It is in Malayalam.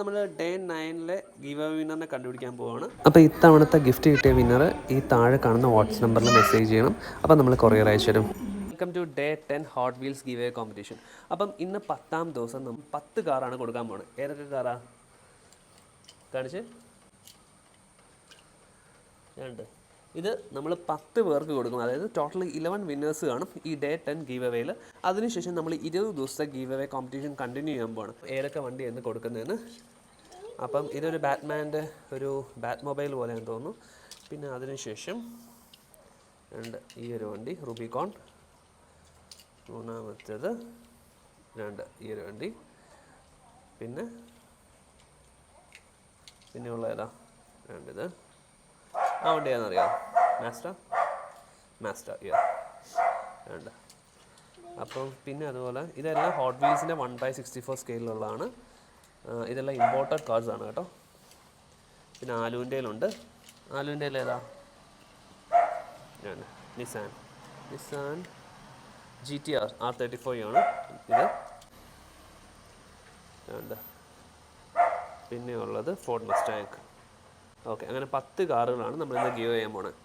നമ്മൾ ഡേ 9 ഗീവ് വിന്നറിനെ കണ്ടുപിടിക്കാൻ പോവാണ്. അപ്പോൾ ഇത്തവണത്തെ ഗിഫ്റ്റ് കിട്ടിയ വിന്നർ ഈ താഴെ കാണുന്ന വാട്ട്സ് നമ്പറിൽ മെസ്സേജ് ചെയ്യണം. അപ്പോൾ നമ്മൾ കൊറിയർ അയച്ചു തരും. Welcome to day 10 Hot Wheels give competition. അപ്പം ഇന്ന് 10ാം ദിവസം നമ്മൾ 10 കാറാണ് കൊടുക്കാൻ പോകുന്നത്. ഏതൊക്കെ കാറാ കാണിച്ച്? രണ്ട്. ഇത് നമ്മൾ 10 പേർക്ക് കൊടുക്കും. അതായത് ടോട്ടൽ 11 വിന്നേഴ്സ് കാണും ഈ ഡേ 10 ഗീവ് അവേയിൽ. അതിനുശേഷം നമ്മൾ 20 ദിവസത്തെ ഗീവ് അവേ കോമ്പറ്റീഷൻ കണ്ടിന്യൂ ചെയ്യാൻ പോകണം. ഏതൊക്കെ വണ്ടി എന്ന് കൊടുക്കുന്നതെന്ന്. അപ്പം ഇതൊരു ബാറ്റ്മാൻ്റെ ഒരു ബാറ്റ് മൊബൈൽ പോലെയാണെന്ന് തോന്നുന്നു. പിന്നെ അതിനുശേഷം ഈ ഒരു വണ്ടി റുബിക്കോൺ. മൂന്നാമത്തേത് ഈ ഒരു വണ്ടി. പിന്നെയുള്ള ഏതാ ഇത് ആ വണ്ടി ഏതാണെന്നറിയാം? മാസ്റ്റർ രണ്ട്. അപ്പം പിന്നെ അതുപോലെ ഇതെല്ലാം ഹോട്ട് വീൽസിൻ്റെ 1/64 സ്കെയിലുള്ളതാണ്. ഇതെല്ലാം ഇമ്പോർട്ടഡ് കാർഡ്സ് ആണ് കേട്ടോ. പിന്നെ ആലുവിൻ്റെയിലുണ്ട്. ആലുവിൻ്റെയിൽ ഏതാ? നിസാൻ GTR R35 ആണ് ഇത്. രണ്ട്. പിന്നെയുള്ളത് ഫോർഡ് മസ്റ്റാങ്. ഓക്കെ, അങ്ങനെ 10 കാറുകളാണ് നമ്മളിന്ന് ഗീവ് ചെയ്യാൻ പോണത്.